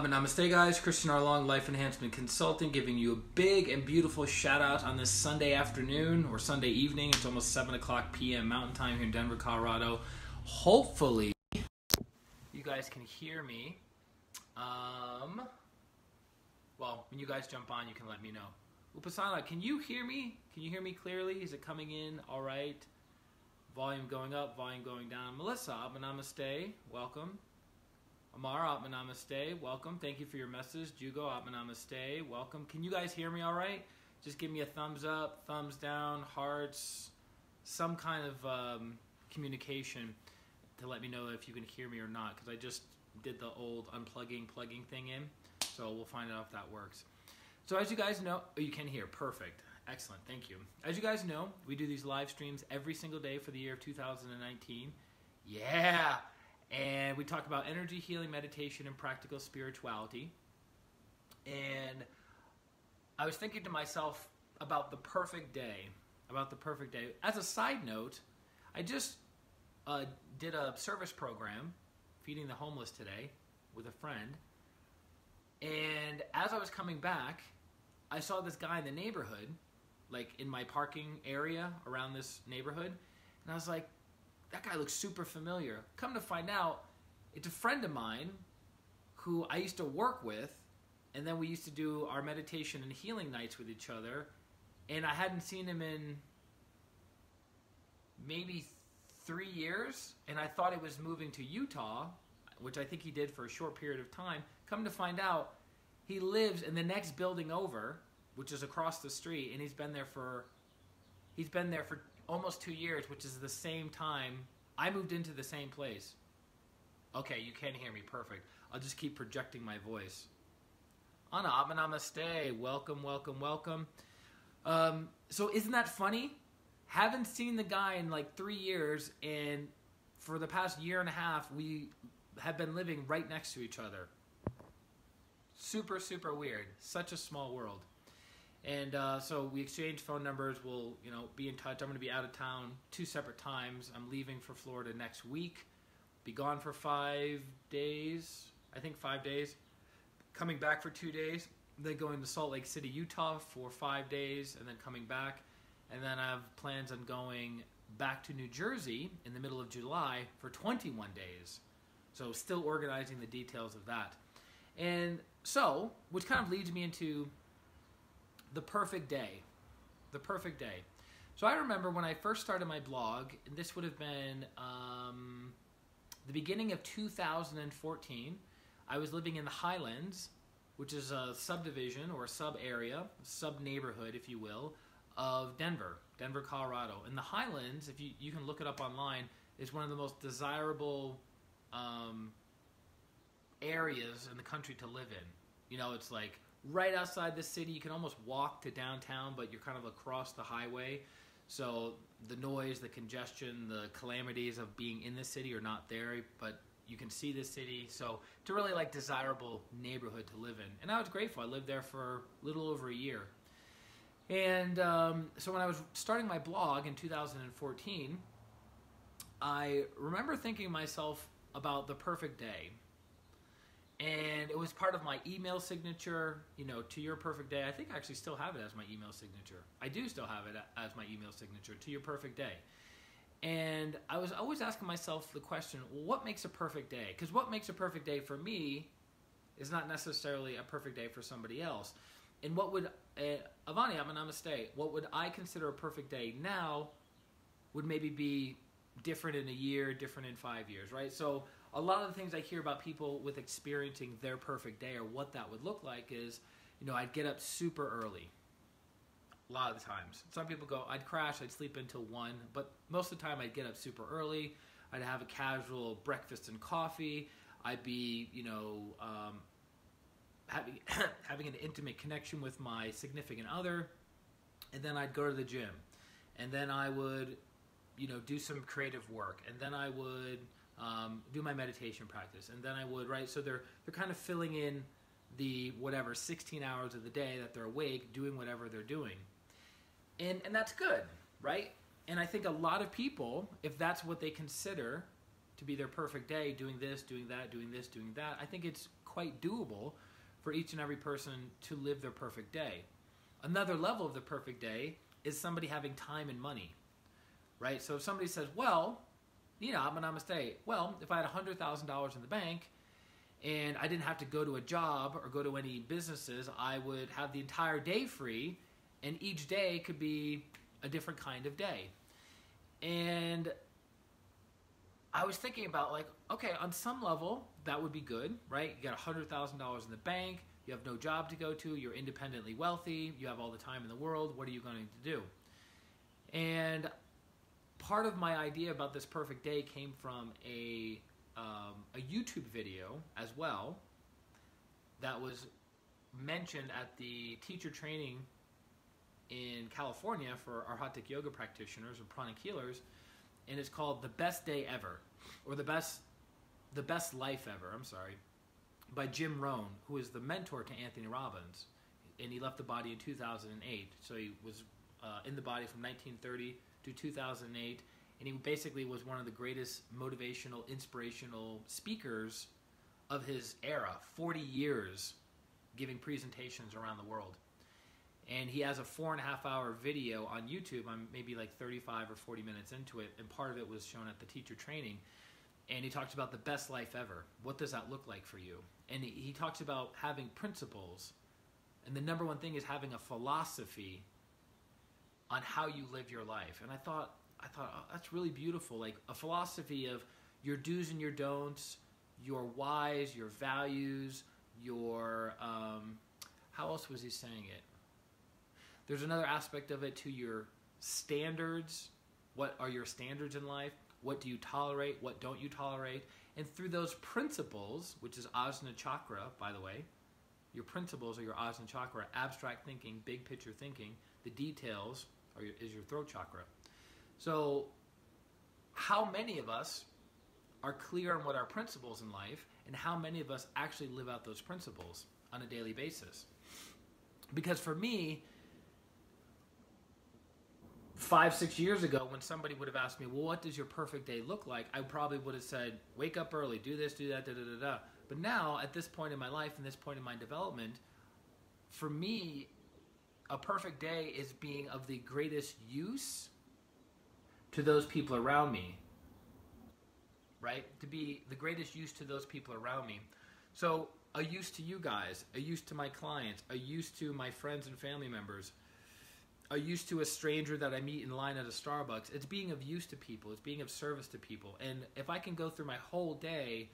Namaste guys, ChristianRLong Life Enhancement Consulting, giving you a big and beautiful shout out on this Sunday afternoon or Sunday evening. It's almost 7 o'clock p.m. Mountain Time here in Denver, Colorado. Hopefully you guys can hear me. Well, when you guys jump on, you can let me know. Upasana, can you hear me? Can you hear me clearly? Is it coming in all right? Volume going up, volume going down. Melissa, Namaste, welcome. Amara, Namaste, welcome. Thank you for your message. Jugo, Namaste, welcome. Can you guys hear me all right? Just give me a thumbs up, thumbs down, hearts, some kind of communication to let me know if you can hear me or not, because I just did the old unplugging, plugging thing in, so we'll find out if that works. So as you guys know, you can hear, perfect, excellent, thank you. As you guys know, we do these live streams every single day for the year of 2019. Yeah! And we talk about energy, healing, meditation, and practical spirituality. And I was thinking to myself about the perfect day. As a side note, I just did a service program, feeding the homeless today, with a friend. And as I was coming back, I saw this guy in the neighborhood, like in my parking area around this neighborhood. And I was like, that guy looks super familiar. Come to find out, it's a friend of mine who I used to work with, and then we used to do our meditation and healing nights with each other, and I hadn't seen him in maybe 3 years, and I thought he was moving to Utah, which I think he did for a short period of time. Come to find out, he lives in the next building over, which is across the street, and he's been there for almost 2 years, which is the same time I moved into the same place. Okay, you can hear me, perfect. I'll just keep projecting my voice. Anna, Namaste, welcome, welcome, welcome. So isn't that funny? Haven't seen the guy in like 3 years, and for the past year and a half, we have been living right next to each other. Super, super weird. Such a small world. And so we exchanged phone numbers. We'll, be in touch. I'm going to be out of town 2 separate times. I'm leaving for Florida next week. Be gone for 5 days. I think 5 days. Coming back for 2 days. Then going to Salt Lake City, Utah for 5 days, and then coming back. And then I have plans on going back to New Jersey in the middle of July for 21 days. So still organizing the details of that. And so, which kind of leads me into the perfect day. The perfect day. So I remember when I first started my blog, and this would have been the beginning of 2014, I was living in the Highlands, which is a subdivision or a sub-area, sub-neighborhood, if you will, of Denver, Colorado. And the Highlands, if you can look it up online, is one of the most desirable areas in the country to live in. It's like right outside the city. You can almost walk to downtown, but you're kind of across the highway. So the noise, the congestion, the calamities of being in the city are not there, but you can see the city. So it's a really desirable neighborhood to live in. And I was grateful. I lived there for a little over a year. And so when I was starting my blog in 2014, I remember thinking to myself about the perfect day. And it was part of my email signature, to your perfect day. I think I actually still have it as my email signature. I do still have it as my email signature, to your perfect day. And I was always asking myself the question, well, what makes a perfect day? Because what makes a perfect day for me is not necessarily a perfect day for somebody else. And what would, Avani, Namaste, what would I consider a perfect day now would maybe be different in a year, different in 5 years, right? So a lot of the things I hear about people with experiencing their perfect day or what that would look like is, I'd get up super early. A lot of the times. Some people go, I'd crash, I'd sleep until 1, but most of the time I'd get up super early. I'd have a casual breakfast and coffee. I'd be, having an intimate connection with my significant other. And then I'd go to the gym. And then I would, do some creative work. And then I would do my meditation practice, and then I would, right? So they're kind of filling in the 16 hours of the day that they're awake, doing whatever they're doing, and that's good, right? And I think a lot of people, if that's what they consider to be their perfect day, doing this, doing that, doing this, doing that, I think it's quite doable for each and every person to live their perfect day. Another level of the perfect day is somebody having time and money, right? So if somebody says, well, namaste. Well, if I had $100,000 in the bank and I didn't have to go to a job or go to any businesses, I would have the entire day free, and each day could be a different kind of day. And I was thinking about, like, okay, on some level, that would be good, right? You got $100,000 in the bank, you have no job to go to, you're independently wealthy, you have all the time in the world, what are you going to do? And part of my idea about this perfect day came from a YouTube video as well that was mentioned at the teacher training in California for our Hatha Yoga practitioners or pranic healers, and it's called The Best Day Ever, or The Best Life Ever, by Jim Rohn, who is the mentor to Anthony Robbins, and he left the body in 2008. So he was in the body from 1930 to 2008, and he basically was one of the greatest motivational, inspirational speakers of his era, 40 years giving presentations around the world. And he has a 4.5-hour video on YouTube. I'm maybe like 35 or 40 minutes into it, and part of it was shown at the teacher training. And he talks about the best life ever. What does that look like for you? And he talks about having principles. And the number one thing is having a philosophy on how you live your life. And I thought, oh, that's really beautiful. Like a philosophy of your do's and your don'ts, your whys, your values, your, how else was he saying it? There's another aspect of it to your standards. What are your standards in life? What do you tolerate? What don't you tolerate? And through those principles, which is Ajna Chakra, by the way, your principles are your Ajna Chakra, abstract thinking, big picture thinking. The details is your throat chakra. So how many of us are clear on what our principles in life, and how many of us actually live out those principles on a daily basis? Because for me, 5-6 years ago, when somebody would have asked me, well, what does your perfect day look like? I probably would have said, wake up early, do this, do that, da-da-da-da. But now, at this point in my life, and this point in my development, for me, a perfect day is being of the greatest use to those people around me, right? To be the greatest use to those people around me. So, a use to you guys, a use to my clients, a use to my friends and family members, a use to a stranger that I meet in line at a Starbucks. It's being of use to people. It's being of service to people. And if I can go through my whole day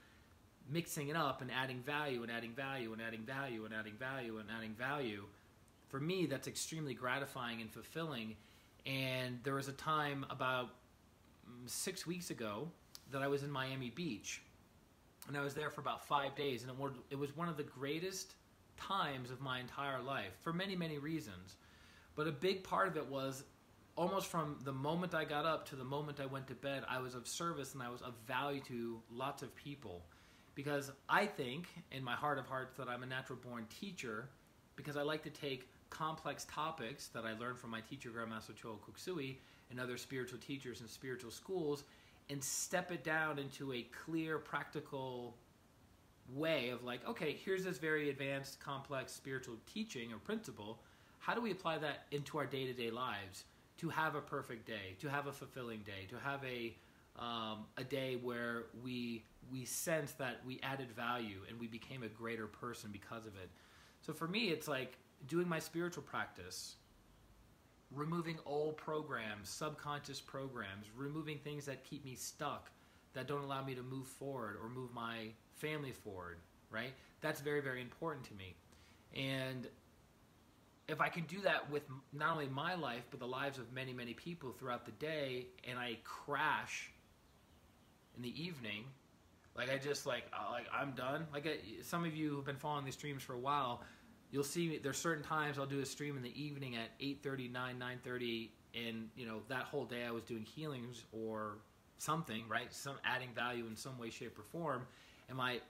mixing it up and adding value and adding value and adding value and adding value and adding value, for me, that's extremely gratifying and fulfilling. And there was a time about 6 weeks ago that I was in Miami Beach. And I was there for about 5 days. And it was one of the greatest times of my entire life for many, many reasons. But a big part of it was almost from the moment I got up to the moment I went to bed, I was of service and I was of value to lots of people. Because I think, in my heart of hearts, that I'm a natural born teacher, because I like to take complex topics that I learned from my teacher, Grandmaster Choa Kuksui, and other spiritual teachers and spiritual schools, and step it down into a clear, practical way of like, okay, here's this very advanced, complex spiritual teaching or principle. How do we apply that into our day-to-day lives to have a perfect day, to have a fulfilling day, to have a day where we sense that we added value and we became a greater person because of it? So for me, it's like doing my spiritual practice, removing old programs, subconscious programs, removing things that keep me stuck, that don't allow me to move forward or move my family forward, right? That's very, very important to me. And if I can do that with not only my life, but the lives of many, many people throughout the day, and I crash in the evening, like I just I'm done. Some of you who've been following these streams for a while, you'll see there's certain times I'll do a stream in the evening at 8:30, 9:30, and that whole day I was doing healings or something, right? Some adding value in some way, shape, or form, and my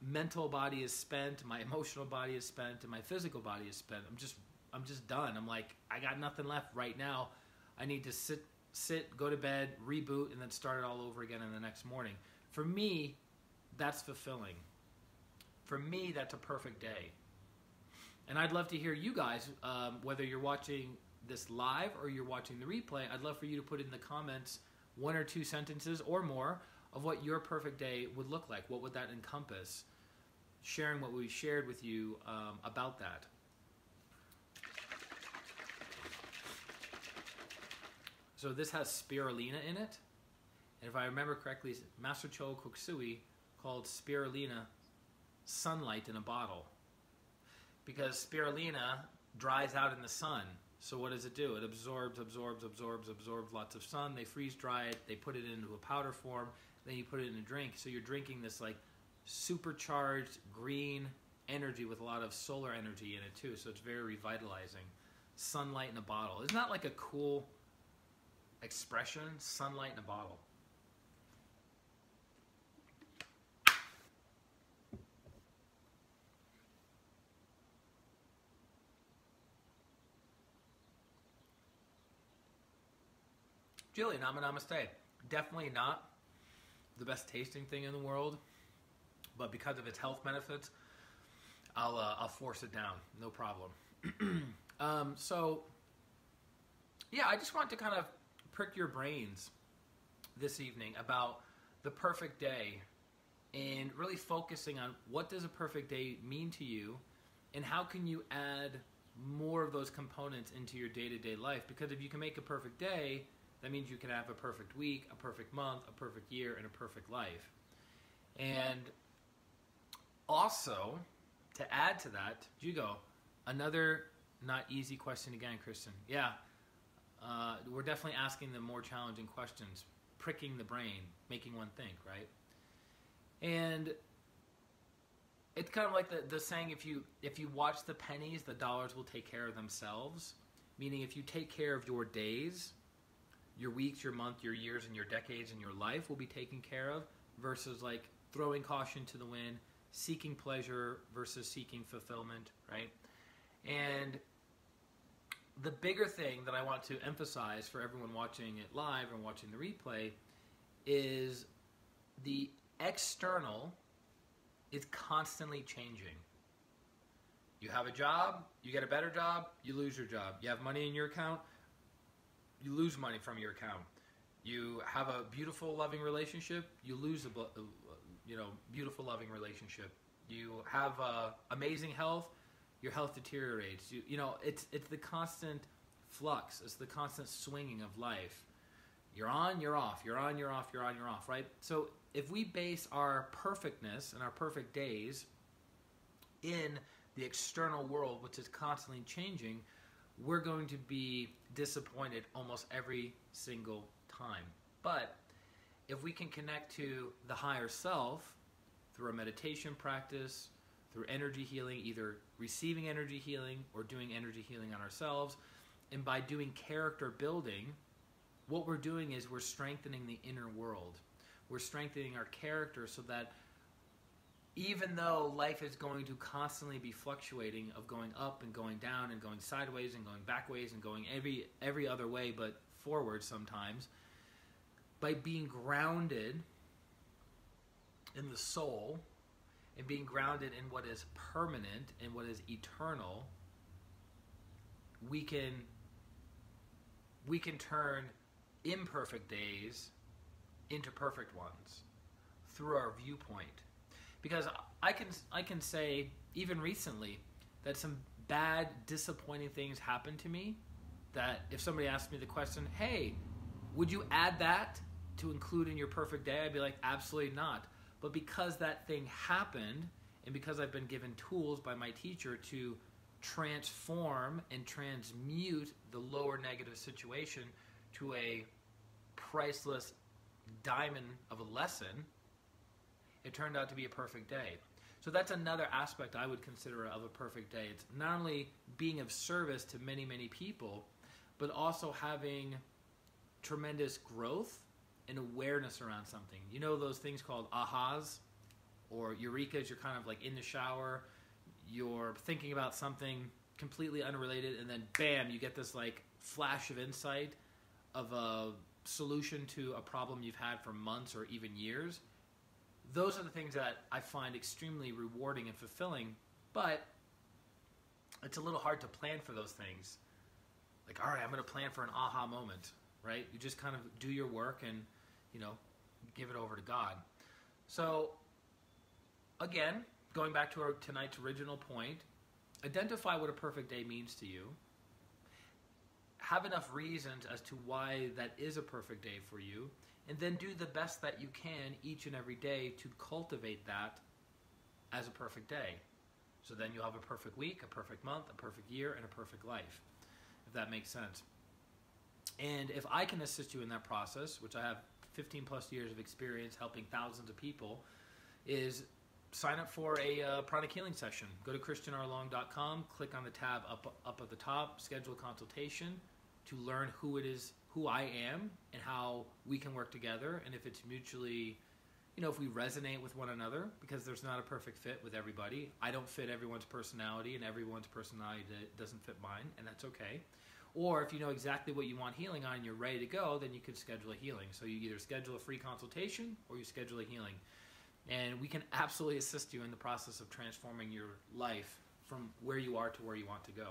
mental body is spent, my emotional body is spent, and my physical body is spent. I'm just done. I'm like, I got nothing left right now. I need to sit, go to bed, reboot, and then start it all over again in the next morning. For me, that's fulfilling. For me, that's a perfect day. And I'd love to hear you guys, whether you're watching this live or you're watching the replay, I'd love for you to put in the comments 1 or 2 sentences or more of what your perfect day would look like. What would that encompass? Sharing what we shared with you about that. So this has spirulina in it. And if I remember correctly, Master Cho Koksui called spirulina sunlight in a bottle. Because spirulina dries out in the sun. So what does it do? It absorbs lots of sun. They freeze dry it. They put it into a powder form. Then you put it in a drink. So you're drinking this like supercharged green energy with a lot of solar energy in it too. So it's very revitalizing. Sunlight in a bottle. Isn't that like a cool expression? Sunlight in a bottle. Jillian, namaste. Definitely not the best tasting thing in the world, but because of its health benefits, I'll force it down. No problem. So, yeah, I just want to kind of prick your brains this evening about the perfect day and really focusing on what does a perfect day mean to you and how can you add more of those components into your day-to-day life. Because if you can make a perfect day, that means you can have a perfect week, a perfect month, a perfect year, and a perfect life. And also, to add to that, Jugo, another not easy question again, Christian. Yeah, we're definitely asking the more challenging questions, pricking the brain, making one think, right? And it's kind of like the saying, if you watch the pennies, the dollars will take care of themselves. Meaning if you take care of your days, your weeks, your month, your years, and your decades, and your life will be taken care of, versus like throwing caution to the wind, seeking pleasure versus seeking fulfillment, right? And the bigger thing that I want to emphasize for everyone watching it live and watching the replay is the external is constantly changing. You have a job, you get a better job, you lose your job. You have money in your account, you lose money from your account. You have a beautiful, loving relationship, you lose a beautiful, loving relationship. You have amazing health, your health deteriorates. It's the constant flux. It's the constant swinging of life. You're on, you're off. You're on, you're off. You're on, you're off. Right. So if we base our perfectness and our perfect days in the external world, which is constantly changing, we're going to be disappointed almost every single time. But if we can connect to the higher self through a meditation practice, through energy healing, either receiving energy healing or doing energy healing on ourselves, and by doing character building, what we're doing is we're strengthening the inner world. We're strengthening our character so that even though life is going to constantly be fluctuating, of going up and going down and going sideways and going backways and going every other way but forward sometimes, by being grounded in the soul and being grounded in what is permanent and what is eternal, we can turn imperfect days into perfect ones through our viewpoint. Because I can say, even recently, that some bad, disappointing things happened to me, that if somebody asked me the question, hey, would you add that to include in your perfect day? I'd be like, absolutely not. But because that thing happened, and because I've been given tools by my teacher to transform and transmute the lower negative situation to a priceless diamond of a lesson, it turned out to be a perfect day. So that's another aspect I would consider of a perfect day. It's not only being of service to many, many people, but also having tremendous growth and awareness around something. You know those things called ahas or eurekas? You're kind of like in the shower, you're thinking about something completely unrelated, and then bam, you get this like flash of insight of a solution to a problem you've had for months or even years. those are the things that I find extremely rewarding and fulfilling, but it's a little hard to plan for those things. Like, all right, I'm going to plan for an aha moment, right? You just kind of do your work and, give it over to God. So, again, going back to tonight's original point, identify what a perfect day means to you. Have enough reasons as to why that is a perfect day for you, and then do the best that you can each and every day to cultivate that as a perfect day. So then you'll have a perfect week, a perfect month, a perfect year, and a perfect life, if that makes sense. And if I can assist you in that process, which I have 15 plus years of experience helping thousands of people, is sign up for a pranic healing session. Go to ChristianRLong.com, click on the tab up at the top, schedule a consultation to learn who I am and how we can work together, and if it's mutually, if we resonate with one another, because there's not a perfect fit with everybody. I don't fit everyone's personality, and everyone's personality doesn't fit mine, and that's okay. Or if you know exactly what you want healing on and you're ready to go, then you could schedule a healing. So you either schedule a free consultation or you schedule a healing. And we can absolutely assist you in the process of transforming your life from where you are to where you want to go.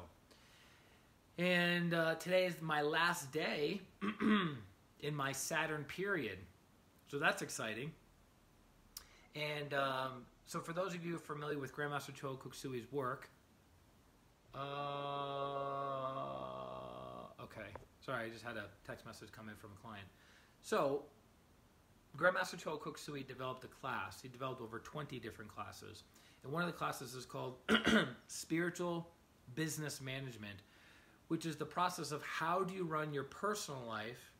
And today is my last day in my Saturn period. So that's exciting. And so for those of you familiar with Grandmaster Cho Kuksui's work, okay, sorry, I just had a text message come in from a client. So Grandmaster Cho Kuksu developed a class. He developed over 20 different classes. And one of the classes is called Spiritual Business Management, which is the process of how do you run your personal life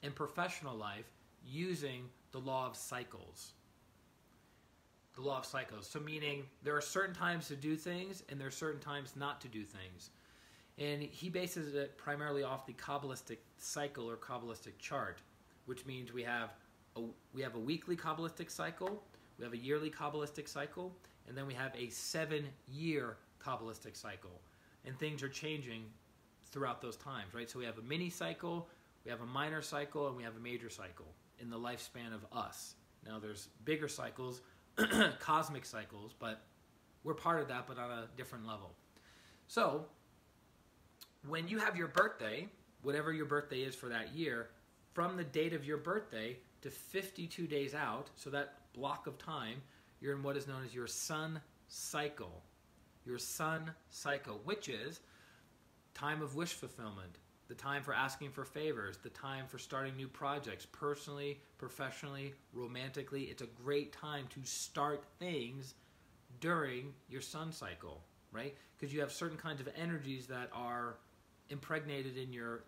and professional life using the law of cycles. The law of cycles. So meaning there are certain times to do things and there are certain times not to do things. And he bases it primarily off the Kabbalistic cycle or Kabbalistic chart, which means we have a weekly Kabbalistic cycle, we have a yearly Kabbalistic cycle, and then we have a 7-year Kabbalistic cycle. And things are changing throughout those times, right? So we have a mini cycle, we have a minor cycle, and we have a major cycle in the lifespan of us. Now there's bigger cycles, cosmic cycles, but we're part of that, but on a different level. So when you have your birthday, whatever your birthday is for that year, from the date of your birthday to 52 days out, so that block of time, you're in what is known as your sun cycle. Your sun cycle, which is time of wish fulfillment, the time for asking for favors, the time for starting new projects, personally, professionally, romantically. It's a great time to start things during your sun cycle, right? Because you have certain kinds of energies that are impregnated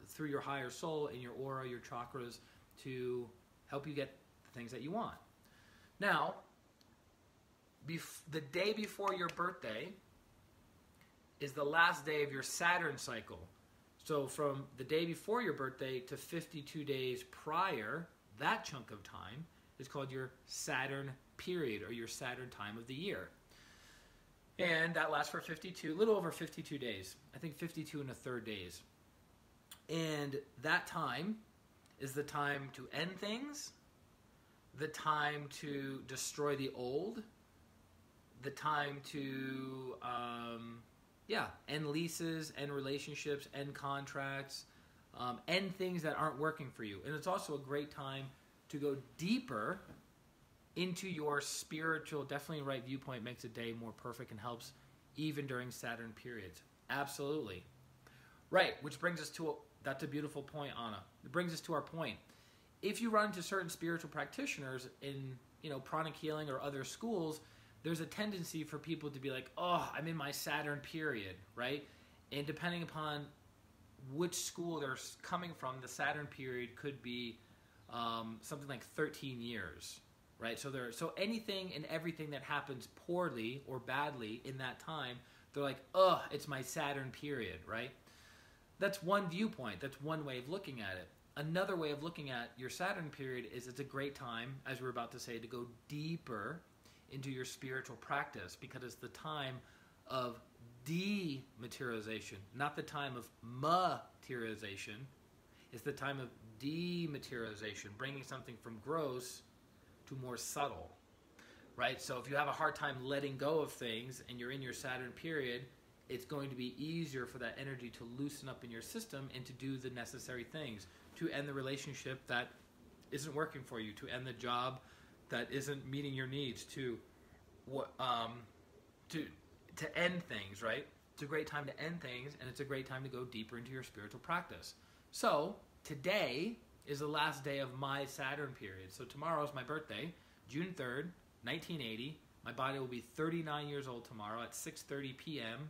through your higher soul, in your aura, your chakras, to help you get the things that you want. Now, the day before your birthday is the last day of your Saturn cycle. So from the day before your birthday to 52 days prior, that chunk of time is called your Saturn period, or your Saturn time of the year. And that lasts for a little over 52 days. I think 52 and a third days. And that time is the time to end things, the time to destroy the old, the time to end leases, end relationships, end contracts, end things that aren't working for you. And it's also a great time to go deeper into your spiritual, definitely right viewpoint makes a day more perfect and helps even during Saturn periods. Absolutely. Right, which brings us to, that's a beautiful point, Anna. It brings us to our point. If you run into certain spiritual practitioners in, pranic healing or other schools, there's a tendency for people to be like, oh, I'm in my Saturn period, right? And depending upon which school they're coming from, the Saturn period could be something like 13 years, right? So anything and everything that happens poorly or badly in that time, they're like, oh, it's my Saturn period, right? That's one viewpoint. That's one way of looking at it. Another way of looking at your Saturn period is it's a great time, as we're about to say, to go deeper into your spiritual practice, because it's the time of dematerialization, not the time of materialization. It's the time of dematerialization, bringing something from gross to more subtle, right? So if you have a hard time letting go of things and you're in your Saturn period, it's going to be easier for that energy to loosen up in your system and to do the necessary things, to end the relationship that isn't working for you, to end the job that isn't meeting your needs, to end things, right? It's a great time to end things, and it's a great time to go deeper into your spiritual practice. So today is the last day of my Saturn period. So tomorrow is my birthday, June 3rd, 1980. My body will be 39 years old tomorrow at 6:30 p.m.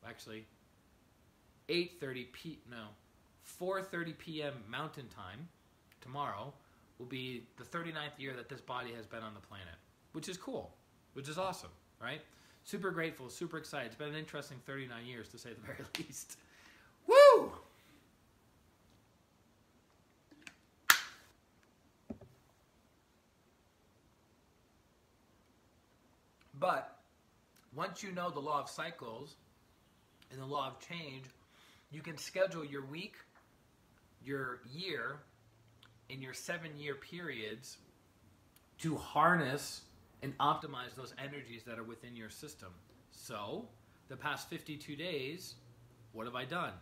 Actually, 4:30 p.m. Mountain Time tomorrow will be the 39th year that this body has been on the planet, which is cool, which is awesome, right? Super grateful, super excited. It's been an interesting 39 years, to say the very least. Woo! But once you know the law of cycles and the law of change, you can schedule your week, your year, and your 7-year periods to harness and optimize those energies that are within your system. So, the past 52 days, what have I done?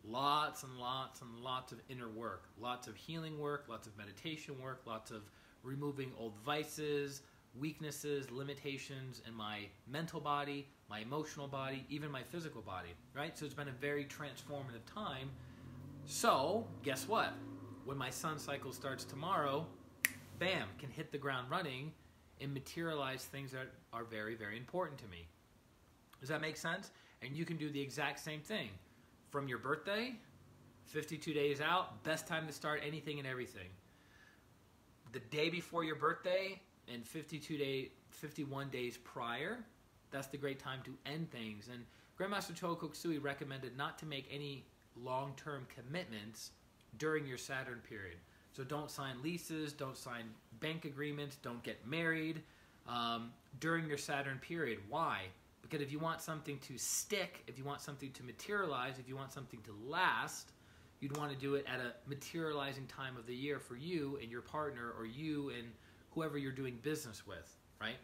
Lots and lots and lots of inner work. Lots of healing work, lots of meditation work, lots of removing old vices, weaknesses, limitations in my mental body, my emotional body, even my physical body, right? So it's been a very transformative time. So, guess what? When my sun cycle starts tomorrow, bam, can hit the ground running and materialize things that are very, very important to me. Does that make sense? And you can do the exact same thing. From your birthday, 52 days out, best time to start anything and everything. The day before your birthday and 51 days prior, that's the great time to end things. And Grandmaster Choa Kok Sui recommended not to make any long-term commitments during your Saturn period. So don't sign leases, don't sign bank agreements, don't get married during your Saturn period. Why? Because if you want something to stick, if you want something to materialize, if you want something to last, you'd want to do it at a materializing time of the year for you and your partner, or you and whoever you're doing business with, right?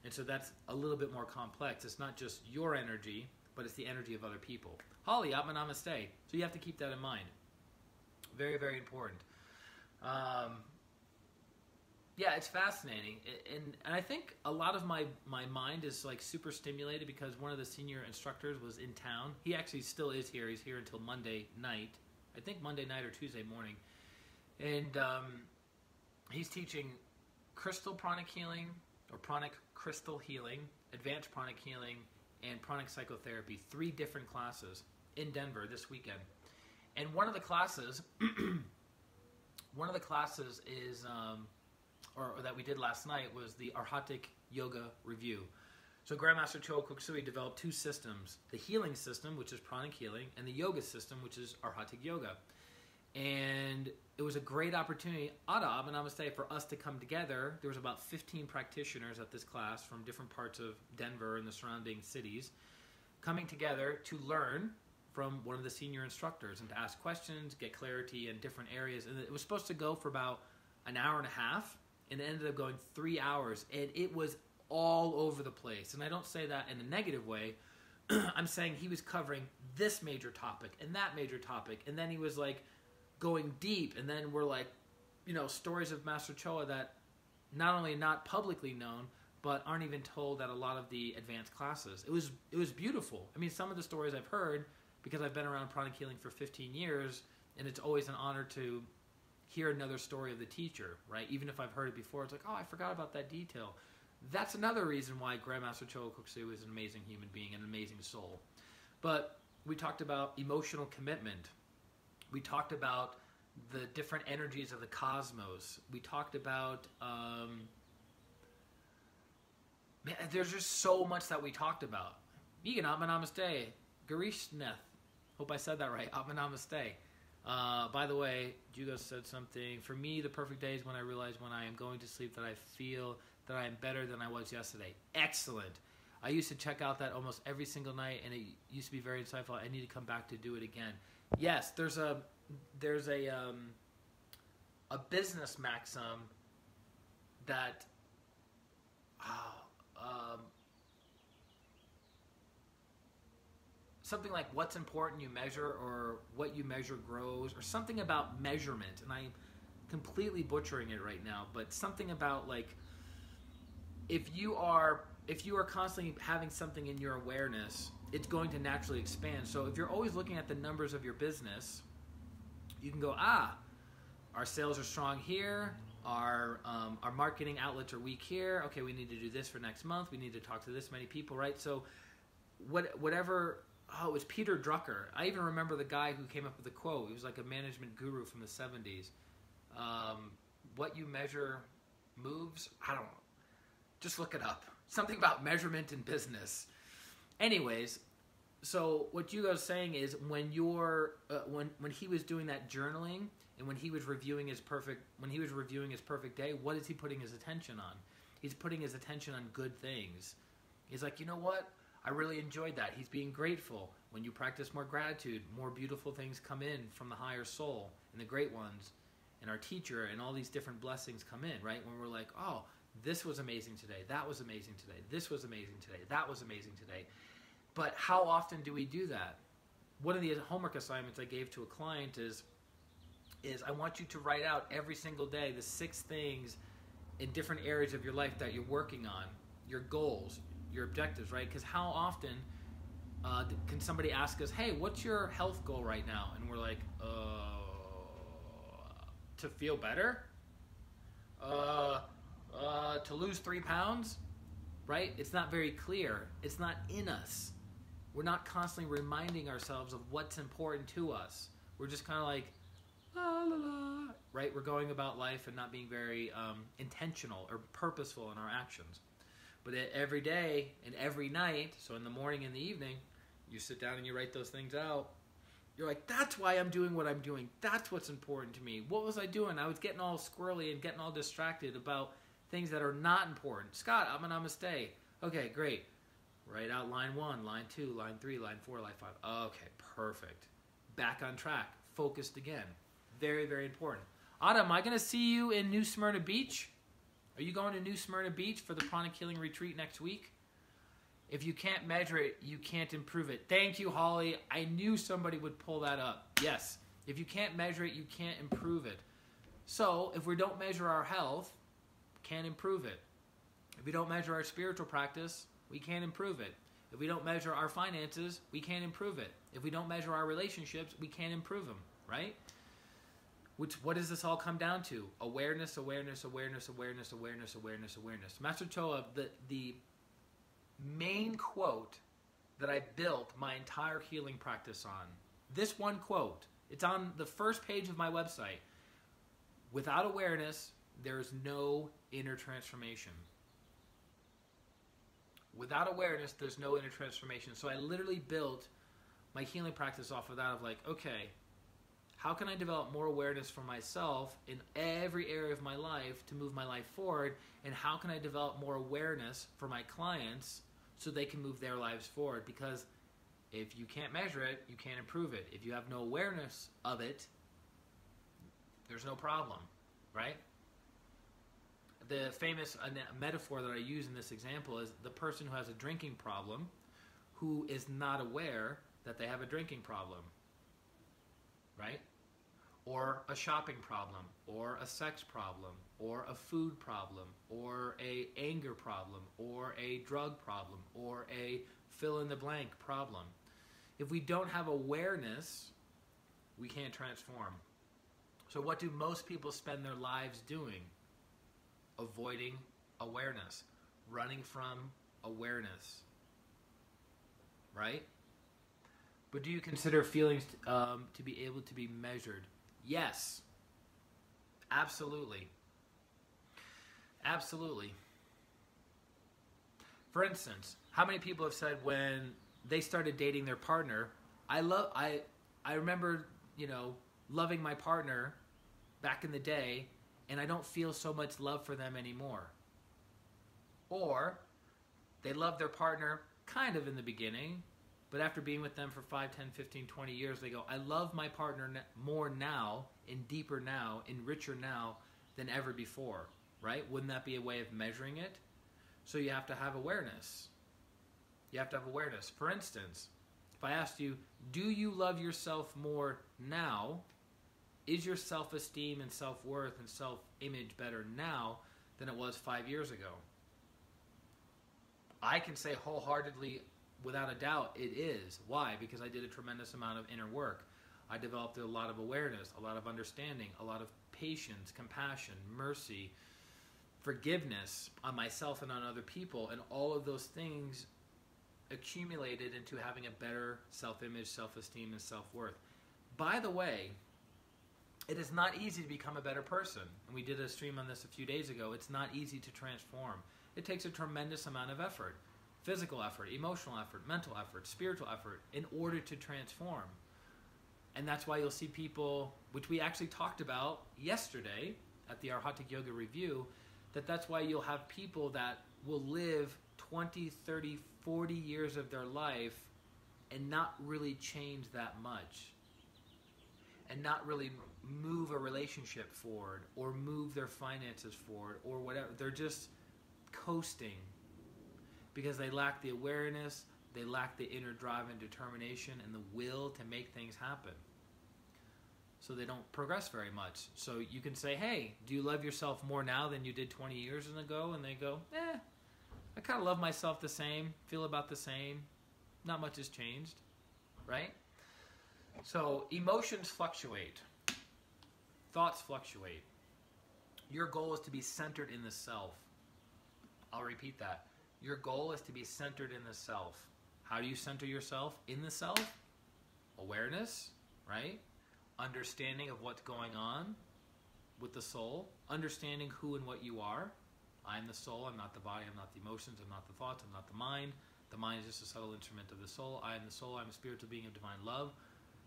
And so that's a little bit more complex. It's not just your energy, but it's the energy of other people. Holly, Atma Namaste. So you have to keep that in mind. Very, very important. Yeah, it's fascinating. And I think a lot of my mind is like super stimulated because one of the senior instructors was in town. He actually still is here. He's here until Monday night. I think Monday night or Tuesday morning. And he's teaching crystal pranic healing, or pranic crystal healing, advanced pranic healing, and pranic psychotherapy. 3 different classes in Denver this weekend. And one of the classes is, or that we did last night, was the Arhatic Yoga Review. So Grandmaster Choa Kok Sui developed 2 systems: the healing system, which is pranic healing, and the yoga system, which is Arhatic Yoga. And it was a great opportunity, Adab and Namaste, for us to come together. There was about 15 practitioners at this class from different parts of Denver and the surrounding cities, coming together to learn from one of the senior instructors and to ask questions, get clarity in different areas. And it was supposed to go for about an hour and a half, and it ended up going 3 hours. And it was all over the place. And I don't say that in a negative way. I'm saying he was covering this major topic and that major topic. And then he was like going deep. And then we're like, you know, stories of Master Choa that not only not publicly known, but aren't even told at a lot of the advanced classes. It was beautiful. I mean, some of the stories I've heard, because I've been around pranic healing for 15 years, and it's always an honor to hear another story of the teacher, right? Even if I've heard it before, it's like, oh, I forgot about that detail. That's another reason why Grandmaster Choa Kok Sui is an amazing human being, an amazing soul. But we talked about emotional commitment. We talked about the different energies of the cosmos. We talked about, man, there's just so much that we talked about. Vegan, Atma Namaste. Garishneth. Hope I said that right. Atma Namaste. By the way, Jugo said something. For me, the perfect day is when I realize when I am going to sleep that I feel that I am better than I was yesterday. Excellent. I used to check out that almost every single night, and it used to be very insightful. I need to come back to do it again. Yes, there's a business maxim that something like what's important you measure, or what you measure grows, or something about measurement. And I'm completely butchering it right now, but something about like, if you are constantly having something in your awareness, it's going to naturally expand. So if you're always looking at the numbers of your business, you can go, our sales are strong here, our marketing outlets are weak here. Okay, we need to do this for next month. We need to talk to this many people, right? So whatever. Oh, it was Peter Drucker. I even remember the guy who came up with the quote. He was like a management guru from the 70s. What you measure moves. I don't know. Just look it up. Something about measurement in business. Anyways, so what Hugo's saying is, when you're when he was doing that journaling, and when he was reviewing his perfect day, what is he putting his attention on? He's putting his attention on good things. He's like, you know what? I really enjoyed that. He's being grateful. When you practice more gratitude, more beautiful things come in from the higher soul and the great ones and our teacher, and all these different blessings come in, right? When we're like, oh, this was amazing today. That was amazing today. This was amazing today. That was amazing today. But how often do we do that? One of the homework assignments I gave to a client is I want you to write out every single day the 6 things in different areas of your life that you're working on, your goals, your objectives, right? Because how often can somebody ask us, hey, what's your health goal right now? And we're like, to feel better? To lose 3 pounds? Right? It's not very clear. It's not in us. We're not constantly reminding ourselves of what's important to us. We're just kind of like, la la la, right? We're going about life and not being very intentional or purposeful in our actions. But every day and every night, so in the morning and the evening, you sit down and you write those things out. You're like, that's why I'm doing what I'm doing. That's what's important to me. What was I doing? I was getting all squirrely and getting all distracted about things that are not important. Scott, I'm a namaste. Okay, great. Write out line 1, line 2, line 3, line 4, line 5. Okay, perfect. Back on track. Focused again. Very, very important. Ada, am I going to see you in New Smyrna Beach? Are you going to New Smyrna Beach for the Pranic Healing Retreat next week? If you can't measure it, you can't improve it. Thank you, Holly. I knew somebody would pull that up. Yes. If you can't measure it, you can't improve it. So, if we don't measure our health, can't improve it. If we don't measure our spiritual practice, we can't improve it. If we don't measure our finances, we can't improve it. If we don't measure our relationships, we can't improve them, right? What does this all come down to? Awareness, awareness, awareness, awareness, awareness, awareness, awareness. Master Choa, the main quote that I built my entire healing practice on, this one quote, it's on the first page of my website. Without awareness, there's no inner transformation. Without awareness, there's no inner transformation. So I literally built my healing practice off of that, of like, okay, how can I develop more awareness for myself in every area of my life to move my life forward? And how can I develop more awareness for my clients so they can move their lives forward? Because if you can't measure it, you can't improve it. If you have no awareness of it, there's no problem, right? The famous metaphor that I use in this example is the person who has a drinking problem who is not aware that they have a drinking problem, right? Or a shopping problem, or a sex problem, or a food problem, or a anger problem, or a drug problem, or a fill-in-the-blank problem. If we don't have awareness, we can't transform. So what do most people spend their lives doing? Avoiding awareness, running from awareness, right? But do you consider feelings to be able to be measured? Yes. Absolutely. Absolutely. For instance, how many people have said when they started dating their partner, I remember, loving my partner back in the day, and I don't feel so much love for them anymore. Or they love their partner kind of in the beginning, but after being with them for 5, 10, 15, 20 years, they go, I love my partner more now, and deeper now, and richer now than ever before, right? Wouldn't that be a way of measuring it? So you have to have awareness. You have to have awareness. For instance, if I asked you, do you love yourself more now? Is your self-esteem and self-worth and self-image better now than it was 5 years ago? I can say wholeheartedly, without a doubt, it is. Why? Because I did a tremendous amount of inner work. I developed a lot of awareness, a lot of understanding, a lot of patience, compassion, mercy, forgiveness on myself and on other people, and all of those things accumulated into having a better self-image, self-esteem, and self-worth. By the way, it is not easy to become a better person. And we did a stream on this a few days ago. It's not easy to transform. It takes a tremendous amount of effort. Physical effort, emotional effort, mental effort, spiritual effort in order to transform. And that's why you'll see people, which we actually talked about yesterday at the Arhatic Yoga Review, that's why you'll have people that will live 20, 30, 40 years of their life and not really change that much. And not really move a relationship forward or move their finances forward or whatever. They're just coasting because they lack the awareness, they lack the inner drive and determination and the will to make things happen. So they don't progress very much. So you can say, hey, do you love yourself more now than you did 20 years ago? And they go, I kind of love myself the same, feel about the same. Not much has changed, right? So emotions fluctuate. Thoughts fluctuate. Your goal is to be centered in the self. I'll repeat that. Your goal is to be centered in the self. How do you center yourself in the self? Awareness, right? Understanding of what's going on with the soul. Understanding who and what you are. I am the soul. I'm not the body. I'm not the emotions. I'm not the thoughts. I'm not the mind. The mind is just a subtle instrument of the soul. I am the soul. I'm a spiritual being of divine love,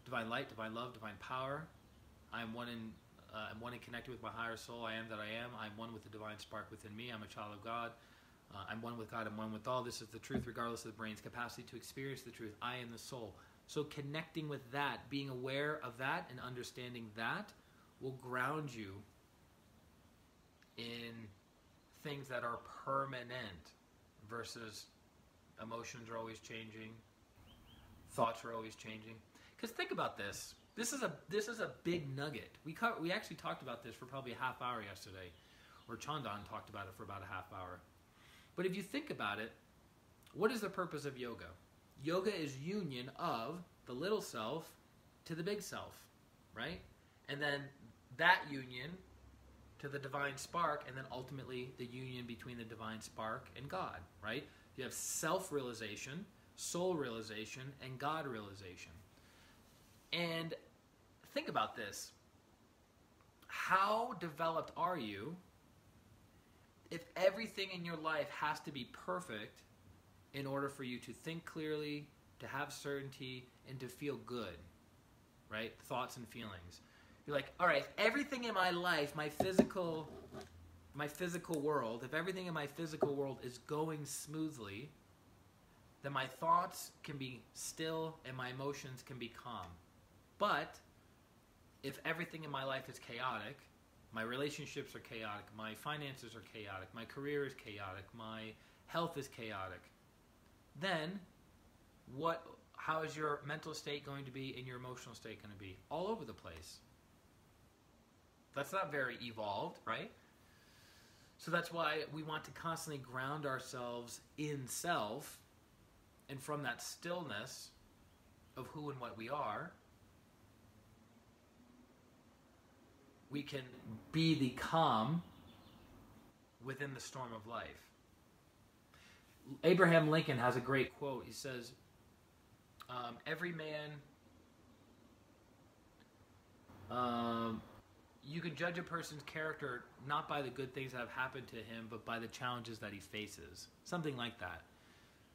divine light, divine love, divine power. I'm one in connected with my higher soul. I am that I am. I'm one with the divine spark within me. I'm a child of God. I'm one with God. I'm one with all. This is the truth regardless of the brain's capacity to experience the truth. I am the soul. So connecting with that, being aware of that and understanding that will ground you in things that are permanent versus emotions are always changing, thoughts are always changing. Because think about this. This is a big nugget. We actually talked about this for probably a half hour yesterday, or Chandan talked about it for about a half hour. But if you think about it, what is the purpose of yoga? Yoga is union of the little self to the big self, right? And then that union to the divine spark, and then ultimately the union between the divine spark and God, right? You have self-realization, soul realization, and God realization. And think about this. How developed are you if everything in your life has to be perfect in order for you to think clearly, to have certainty, and to feel good, right? Thoughts and feelings. You're like, all right, everything in my life, my physical world, if everything in my physical world is going smoothly, then my thoughts can be still and my emotions can be calm. But if everything in my life is chaotic, my relationships are chaotic, my finances are chaotic, my career is chaotic, my health is chaotic, then how is your mental state going to be and your emotional state going to be? All over the place. That's not very evolved, right? So that's why we want to constantly ground ourselves in self, and from that stillness of who and what we are, we can be the calm within the storm of life. Abraham Lincoln has a great quote. He says, every man, you can judge a person's character not by the good things that have happened to him, but by the challenges that he faces. Something like that.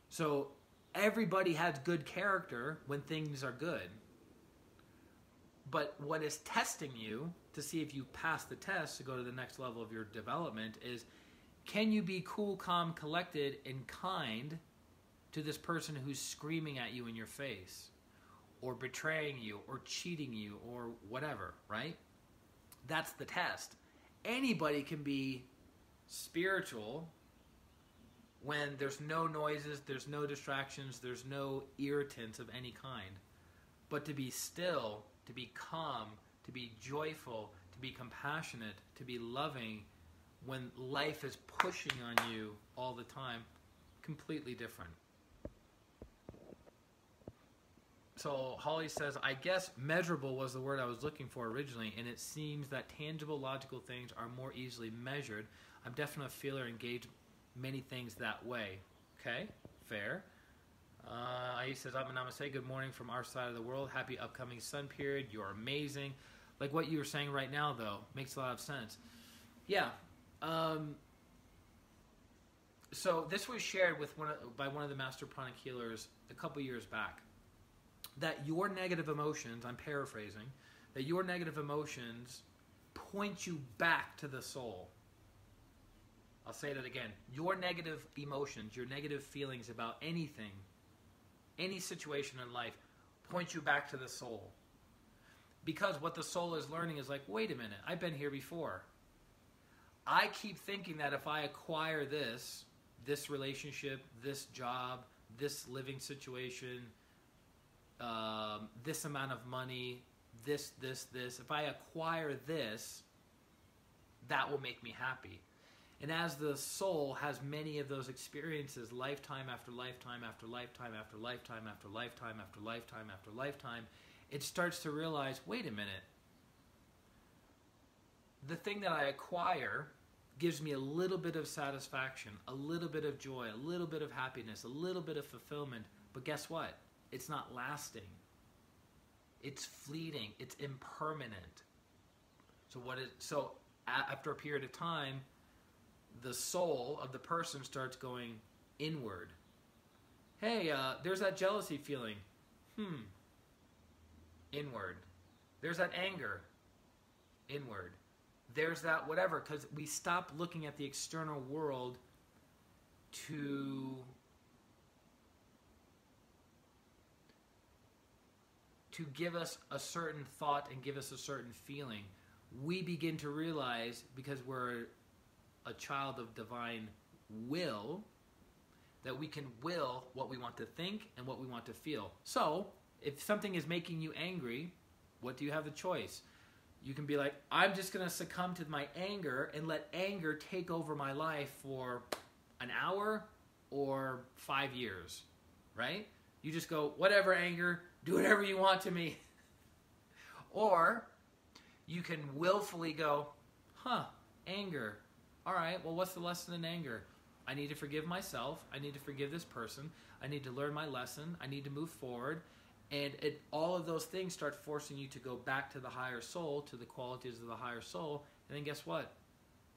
So everybody has good character when things are good. But what is testing you to see if you pass the test to go to the next level of your development is, can you be cool, calm, collected, and kind to this person who's screaming at you in your face, or betraying you, or cheating you, or whatever, right? That's the test. Anybody can be spiritual when there's no noises, there's no distractions, there's no irritants of any kind. But to be still, to be calm, to be joyful, to be compassionate, to be loving, when life is pushing on you all the time, completely different. So Holly says, I guess measurable was the word I was looking for originally, and it seems that tangible, logical things are more easily measured. I'm definitely a feeler, engaged many things that way. Okay, fair. He says, I'm Namaste. Good morning from our side of the world. Happy upcoming sun period. You're amazing. Like what you were saying right now, though, makes a lot of sense. Yeah. So this was shared with by one of the master pranic healers a couple years back. That your negative emotions, I'm paraphrasing, that your negative emotions point you back to the soul. I'll say that again. Your negative emotions, your negative feelings about anything, any situation in life, point you back to the soul. Because what the soul is learning is like, wait a minute, I've been here before. I keep thinking that if I acquire this relationship, this job, this living situation, this amount of money, this, if I acquire this, that will make me happy. And as the soul has many of those experiences, lifetime after lifetime after lifetime after lifetime after lifetime after lifetime after lifetime, it starts to realize, wait a minute, the thing that I acquire gives me a little bit of satisfaction, a little bit of joy, a little bit of happiness, a little bit of fulfillment, but guess what? It's not lasting. It's fleeting. It's impermanent. So after a period of time, the soul of the person starts going inward. Hey, there's that jealousy feeling. Inward. There's that anger. Inward. There's that whatever, because we stop looking at the external world to give us a certain thought and give us a certain feeling. We begin to realize, because we're a child of divine will, that we can will what we want to think and what we want to feel. So, if something is making you angry, what do you have the choice? You can be like, I'm just going to succumb to my anger and let anger take over my life for an hour or 5 years, right? You just go, whatever, anger, do whatever you want to me. Or you can willfully go, anger. All right, well, what's the lesson in anger? I need to forgive myself. I need to forgive this person. I need to learn my lesson. I need to move forward. And all of those things start forcing you to go back to the higher soul, to the qualities of the higher soul. And then guess what?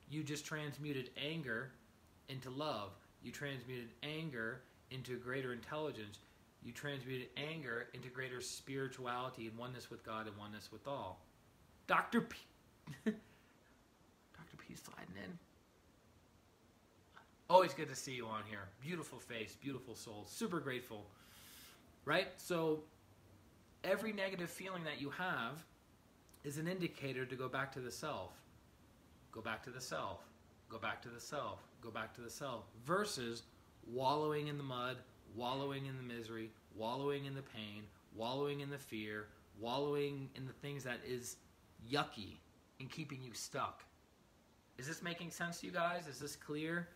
You just transmuted anger into love. You transmuted anger into greater intelligence. You transmuted anger into greater spirituality and oneness with God and oneness with all. Dr. P. Dr. P sliding in. Always good to see you on here. Beautiful face, beautiful soul. Super grateful. Right? So every negative feeling that you have is an indicator to go back to the self. Go back to the self. Go back to the self. Go back to the self. Versus wallowing in the mud, wallowing in the misery, wallowing in the pain, wallowing in the fear, wallowing in the things that is yucky and keeping you stuck. Is this making sense to you guys? Is this clear?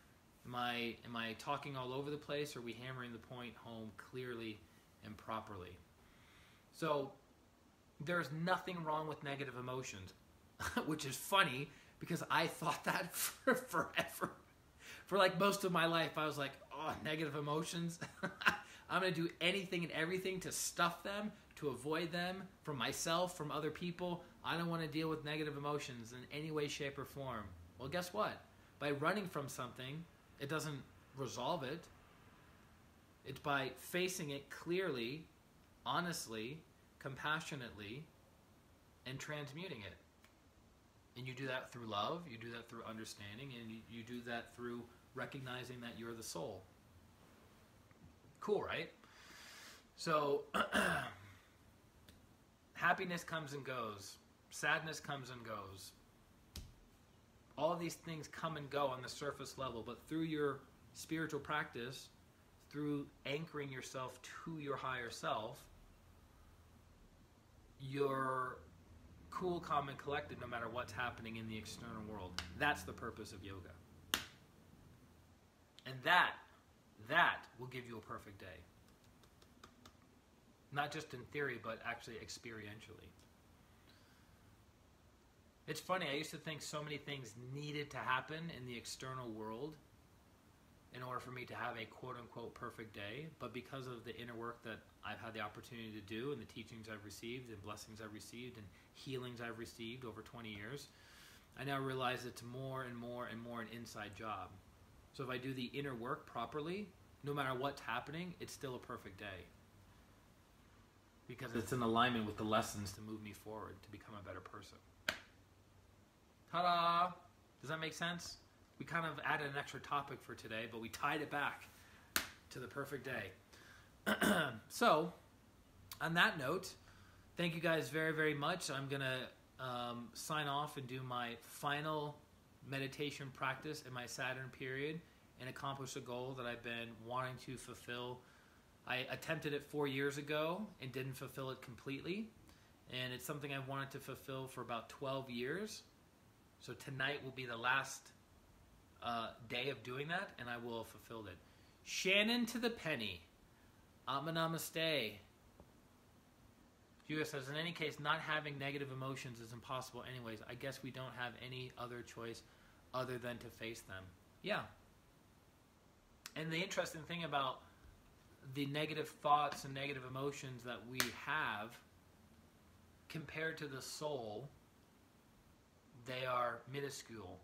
Am I talking all over the place, or are we hammering the point home clearly and properly? So there's nothing wrong with negative emotions, which is funny because I thought that for forever. For like most of my life, I was like, oh, negative emotions. I'm going to do anything and everything to stuff them, to avoid them from myself, from other people. I don't want to deal with negative emotions in any way, shape, or form. Well, guess what? By running from something, it doesn't resolve it. It's by facing it clearly, honestly, compassionately, and transmuting it. And you do that through love, you do that through understanding, and you do that through recognizing that you're the soul. Cool, right? So, happiness comes and goes. Sadness comes and goes. All of these things come and go on the surface level, but through your spiritual practice through anchoring yourself to your higher self, you're cool, calm, and collected no matter what's happening in the external world. That's the purpose of yoga. And that will give you a perfect day. Not just in theory, but actually experientially. It's funny, I used to think so many things needed to happen in the external world in order for me to have a quote-unquote perfect day, but because of the inner work that I've had the opportunity to do and the teachings I've received and blessings I've received and healings I've received over 20 years, I now realize it's more and more and more an inside job. So if I do the inner work properly, no matter what's happening, it's still a perfect day. Because it's in alignment with the lessons to move me forward, to become a better person. Ta-da! Does that make sense? We kind of added an extra topic for today, but we tied it back to the perfect day. So, on that note, thank you guys very, very much. I'm going to sign off and do my final meditation practice in my Saturn period and accomplish a goal that I've been wanting to fulfill. I attempted it 4 years ago and didn't fulfill it completely. And it's something I've wanted to fulfill for about 12 years. So tonight will be the last day of doing that, and I will have fulfilled it. Shannon to the penny. Atma Namaste. Judah says, in any case, not having negative emotions is impossible anyways. I guess we don't have any other choice other than to face them. Yeah. And the interesting thing about the negative thoughts and negative emotions that we have compared to the soul, they are minuscule.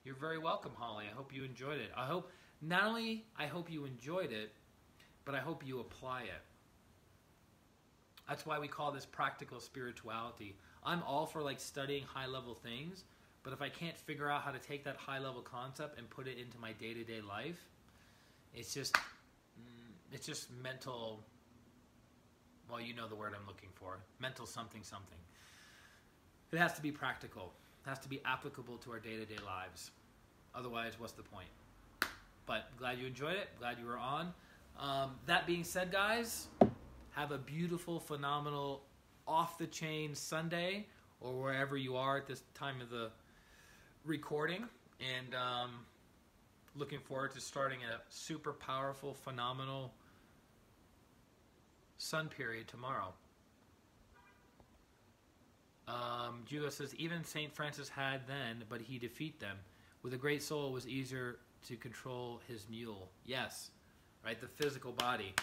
You're very welcome, Holly. I hope you enjoyed it. Not only I hope you enjoyed it, but I hope you apply it. That's why we call this practical spirituality. I'm all for like studying high-level things, but if I can't figure out how to take that high-level concept and put it into my day-to-day life, it's just mental, well, you know the word I'm looking for, mental something something. It has to be practical. It has to be applicable to our day-to-day lives. Otherwise, what's the point? But glad you enjoyed it. Glad you were on. That being said, guys, have a beautiful, phenomenal, off-the-chain Sunday or wherever you are at this time of the recording. And looking forward to starting a super powerful, phenomenal sun period tomorrow. Judah says, even St. Francis had then, but he defeat them. With a great soul, it was easier to control his mule. Yes, right, the physical body.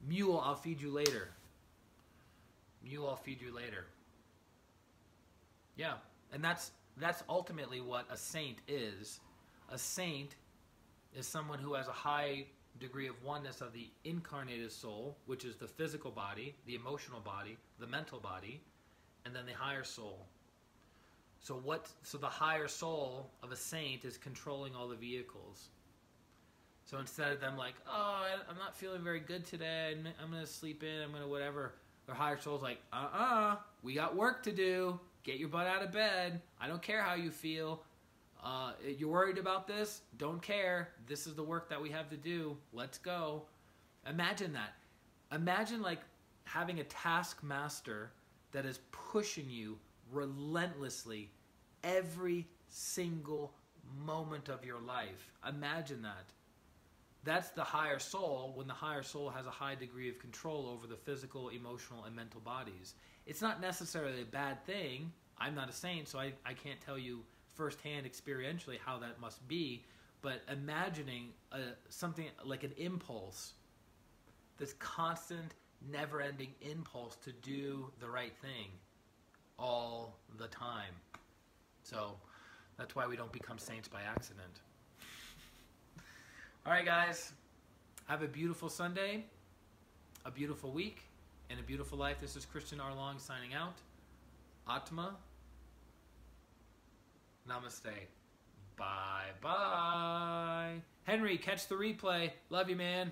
Mule, I'll feed you later. Mule, I'll feed you later. Yeah, and that's ultimately what a saint is. A saint is someone who has a high degree of oneness of the incarnated soul, which is the physical body, the emotional body, the mental body, and then the higher soul. So the higher soul of a saint is controlling all the vehicles. So instead of them like, oh, I'm not feeling very good today, I'm going to sleep in, I'm going to whatever, their higher soul's like, we got work to do. Get your butt out of bed. I don't care how you feel. You're worried about this? Don't care. This is the work that we have to do. Let's go. Imagine that. Imagine like having a taskmaster that is pushing you relentlessly every single moment of your life. Imagine that. That's the higher soul, when the higher soul has a high degree of control over the physical, emotional, and mental bodies. It's not necessarily a bad thing. I'm not a saint, so I can't tell you firsthand experientially how that must be, but imagining something like an impulse, this constant, never-ending impulse to do the right thing all the time. So that's why we don't become saints by accident. All right, guys. Have a beautiful Sunday, a beautiful week, and a beautiful life. This is ChristianRLong signing out. Atma. Namaste. Bye-bye. Henry, catch the replay. Love you, man.